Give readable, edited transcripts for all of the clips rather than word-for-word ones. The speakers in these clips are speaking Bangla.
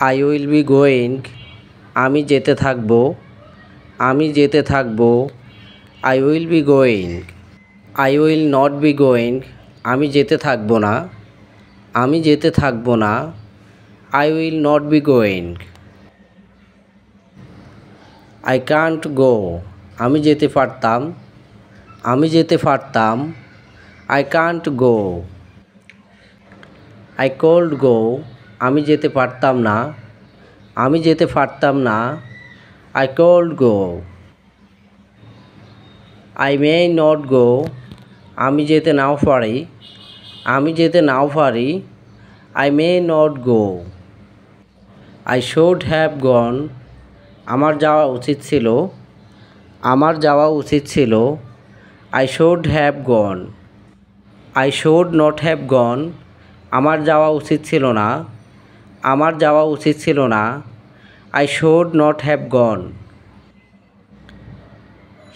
আই উইল বি গোয়িং, আমি যেতে থাকব। আমি যেতে থাকব। I will be going. I will not be going, আমি যেতে থাকব না। আমি যেতে থাকব না। I will not be going. I can't go, আমি যেতে পারতাম। আমি যেতে পারতাম। I can't go. I could go, আমি যেতে পারতাম না। আমি যেতে পারতাম না। I could go. I may not go, আমি যেতে নাও পারি। আমি যেতে নাও পারি। I may not go. I should have gone, আমার যাওয়া উচিত ছিল। আমার যাওয়া উচিত ছিল। I should have gone. I should not have গন, আমার যাওয়া উচিত ছিল না। আমার যাওয়া উচিত ছিল না। I should not have gone.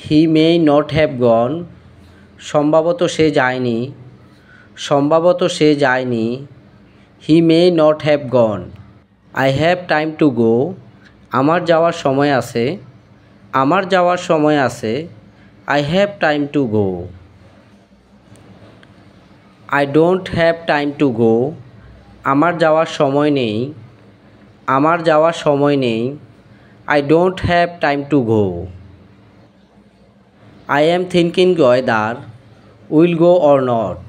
He may not have gone, সম্ভবত সে যায়নি। সম্ভবত সে যায়নি। He may not have gone. I have time to go, আমার যাওয়ার সময় আছে। আমার যাওয়ার সময় আছে। I have time to go. I don't have time to go, আমার যাওয়ার সময় নেই। আমার যাওয়ার সময় নেই। I don't have time to go. I am thinking whether will go or not,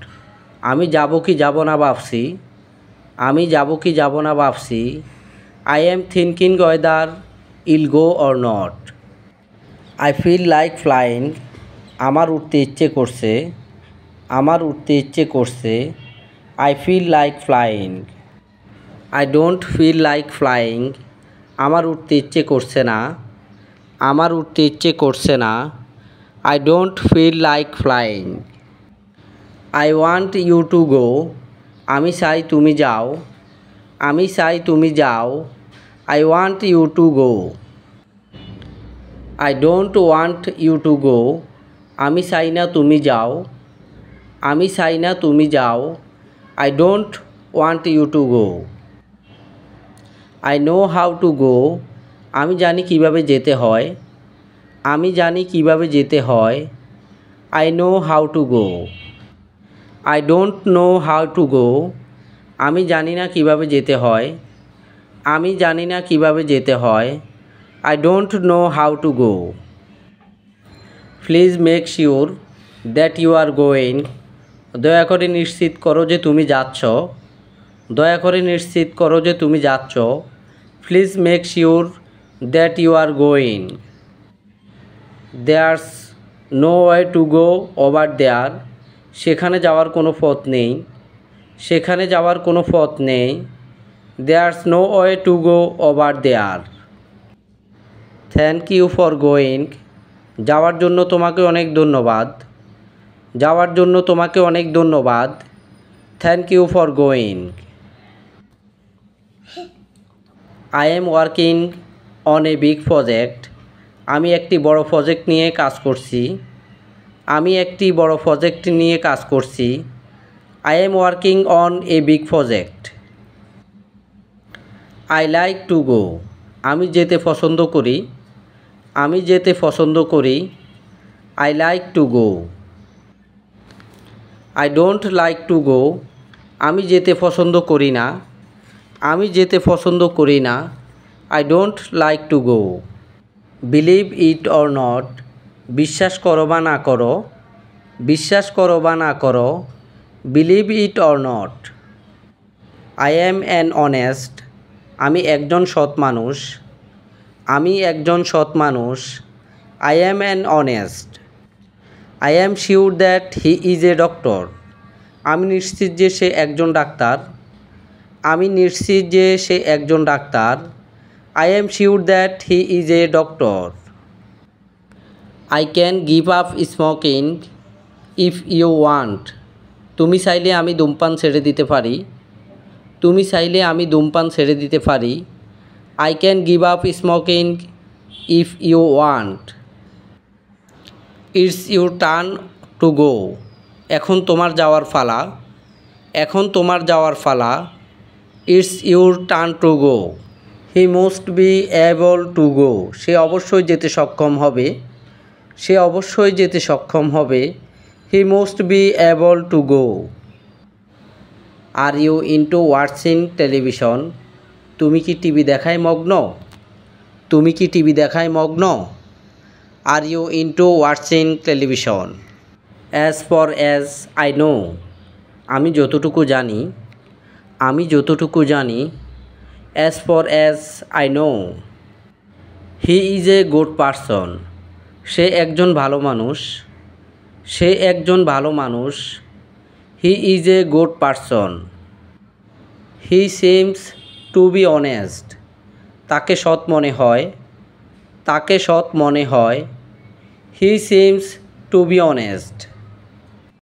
আমি যাব কি যাব না ভাবছি। আমি যাব কি যাব না ভাবছি। I am thinking whether I'll go or not. I feel like flying, আমার উঠতে ইচ্ছে করছে। আমার উঠতে ইচ্ছে করছে। I feel like flying. I don't feel like flying, আমার উঠতে ইচ্ছে করছে না। আমার উঠতে ইচ্ছে করছে না। I don't feel like flying. I want you to go, আমি চাই তুমি যাও। আমি চাই তুমি যাও। I want you to go. I don't want you to go, আমি চাই না তুমি যাও। আমি চাই না তুমি যাও। I don't want you to go. I know how to go, আমি জানি কিভাবে যেতে হয়। আমি জানি কিভাবে যেতে হয়। I know how to go. I don't know how to go, আমি জানি না কিভাবে যেতে হয়। আমি জানি না কিভাবে যেতে হয়। I don't know how to go. Please make sure that you are going, দয়া করে নিশ্চিত করো যে তুমি যাচ্ছ। দয়া করে নিশ্চিত করো যে তুমি যাচ্ছ। Please make sure that you are going. There's no way to go over there, সেখানে যাওয়ার কোনো পথ নেই। সেখানে যাওয়ার কোনো পথ নেই। There's no way to go over there. Thank you for going, যাওয়ার জন্য তোমাকে অনেক ধন্যবাদ। যাওয়ার জন্য তোমাকে অনেক ধন্যবাদ। Thank you for going. I am working on a big project, আমি একটি বড় প্রজেক্ট নিয়ে কাজ করছি। আমি একটি বড় প্রজেক্ট নিয়ে কাজ করছি। I am working on a big project. I like to go, আমি যেতে পছন্দ করি। আমি যেতে পছন্দ করি। I like to go. I don't like to go, আমি যেতে পছন্দ করি না। আমি যেতে পছন্দ করি না। I don't like to go. Believe it or not, বিশ্বাস করো বা না করো। বিশ্বাস করো বা না করো। Believe it or not. I am an honest, আমি একজন সৎ মানুষ। আমি একজন সৎ মানুষ। I am an honest. I am sure that he is a doctor, আমি নিশ্চিত যে সে একজন ডাক্তার। আমি নিশ্চিত যে সে একজন ডাক্তার। I am sure that he is a doctor. I can give up smoking if you want, তুমি চাইলে আমি ধূমপান ছেড়ে দিতে পারি। তুমি চাইলে আমি ধূমপান ছেড়ে দিতে পারি। I can give up smoking if you want. It's your turn to go, এখন তোমার যাওয়ার পালা। এখন তোমার যাওয়ার পালা। It's your turn to go. He must be able to go, সে অবশ্যই যেতে সক্ষম হবে, সে অবশ্যই যেতে সক্ষম হবে। He must be able to go. Are you into watching television, তুমি কি টিভি দেখায় মগ্ন, তুমি কি টিভি দেখায় মগ্ন। Are you into watching television. As far as I know, আমি যতটুকু জানি, আমি যতটুকু জানি। As far as I know. He is a good person, সে একজন ভালো মানুষ, সে একজন ভালো মানুষ। He is a good person. He seems to be honest, তাকে সৎ মনে হয়, তাকে সৎ মনে হয়। He seems to be honest.